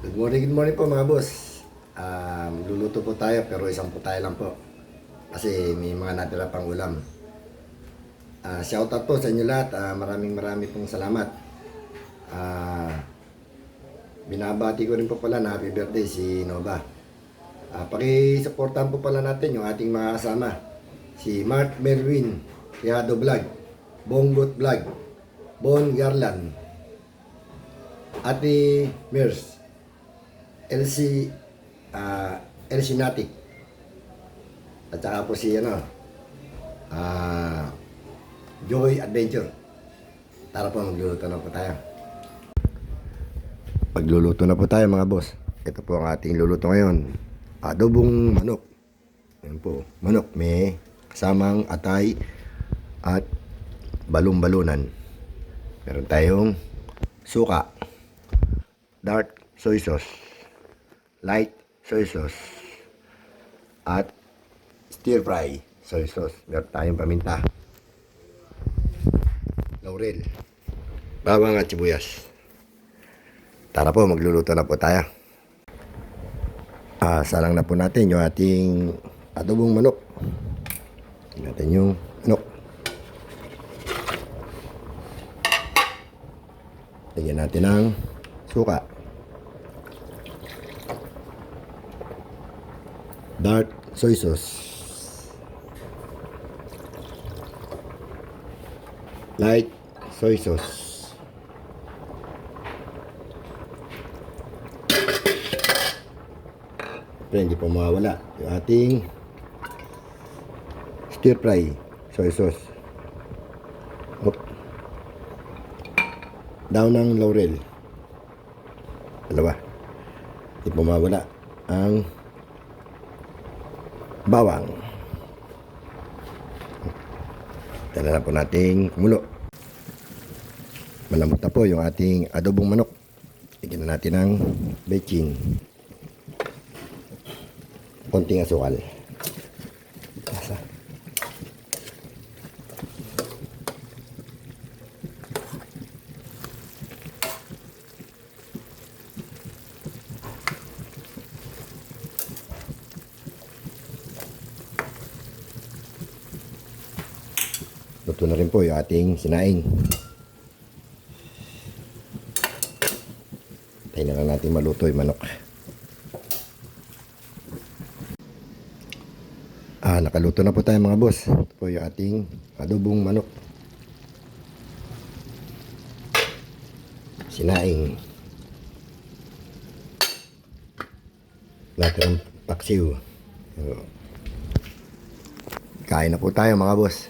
Good morning po mga boss. Luluto po tayo pero isang po tayo lang po. Kasi may mga natira pang ulam. Shoutout po sa inyo lahat. Maraming pong salamat. Ah, Binabati ko rin po pala na happy birthday si Nova. Paki-supportan po pala natin yung ating mga kasama. Si Mark Melvin, Tiado Vlog, Bonggot Vlog, Bon Garland, Ate Mers, LC LC Natic, at saka po si Joy Adventure. Tara po, magluluto na po tayo. Pagluluto na po tayo mga boss. Ito po ang ating luluto ngayon. Adobong manok. Ayan po, manok may kasamang atay at balon-balunan. Meron tayong suka, dark soy sauce, light soy sauce, at stir fry soy sauce. Meron tayong paminta, laurel, bawang at sibuyas. Tara po, magluluto na po tayo. Salang na po natin yung ating adobong manok. Tingnan natin yung manok. Lagyan natin ng suka, dark soy sauce, light soy sauce, pero hindi po mawawala yung ating stir fry soy sauce. Daw ng laurel, dalawa. Hindi po mawawala ang bawang. Tala na po nating kumulo. Malambot na po yung ating adobong manok. Lagyan na natin ng bechin, konting asukal. Luto na rin po yung ating sinaing. Tayo na lang natin maluto yung manok. Nakaluto na po tayo mga boss. Ito po yung ating adobong manok, sinaing, natin ang paksiw. Kain na po tayo mga boss.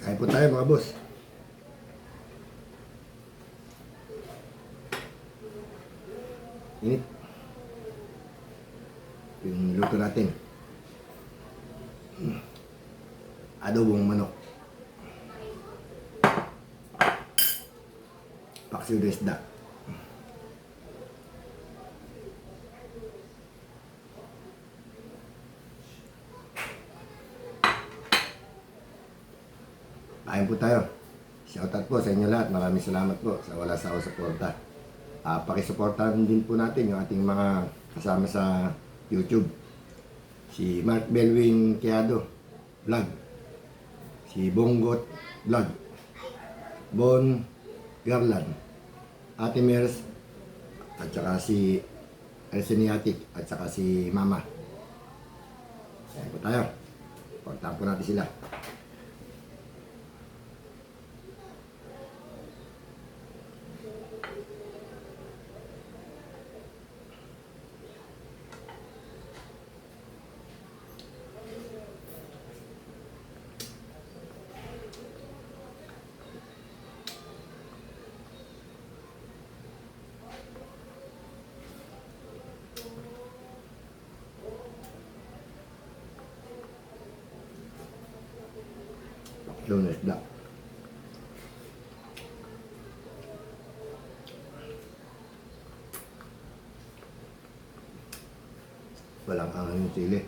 Kain po tayo mga boss. Init yung luto natin. Adobong manok, paksiw de isda. Kain po tayo. Shoutout po sa inyo lahat. Maraming salamat po sa wala sa suporta. Pakisuportahan din po natin yung ating mga kasama sa YouTube. Si Mark Belwin Tiado Vlog, si Bonggot Vlog, Bon Garland, Ate Mers, at saka si Elseniatic, at saka si Mama. Kain po tayo. Portahan po natin sila. Doon na isda. Walang angang yung sili.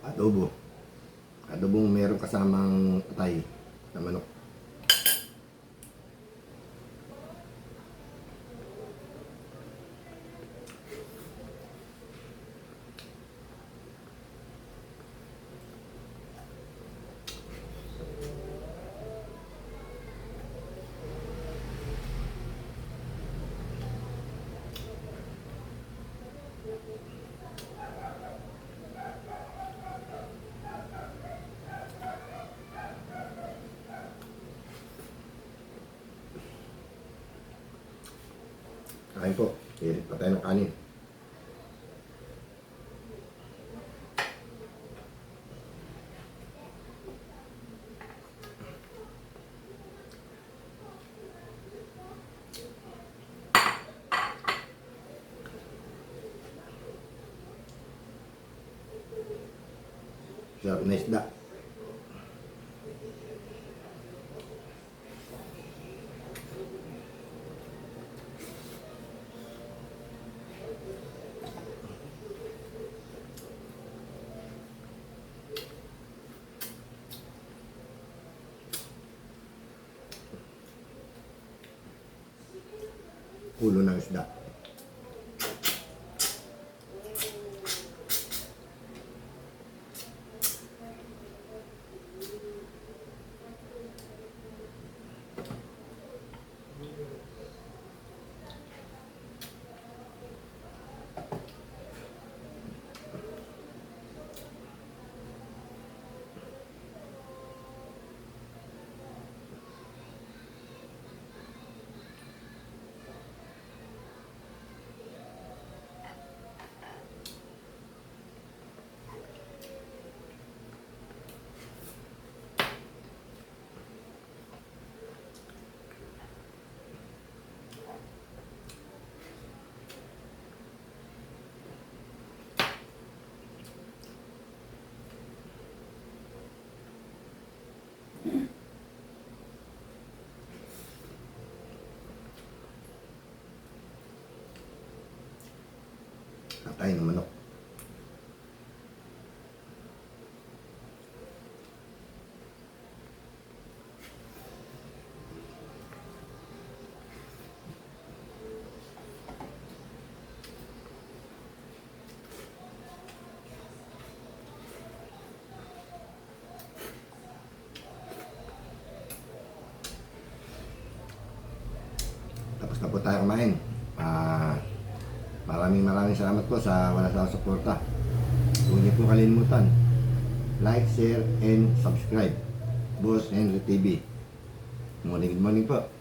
adobo. Adobong meron kasamang atay na manok. Kain po. Hirit pa tayo ng kanin. Sarap na isda. Ulo ng isda. Atay ng manok. Tapos na po tayo kumain. Maraming salamat po sa wala sa suporta. Huwag niyo po kalimutan. Like, share, and subscribe. Boss Henry TV. Good morning po.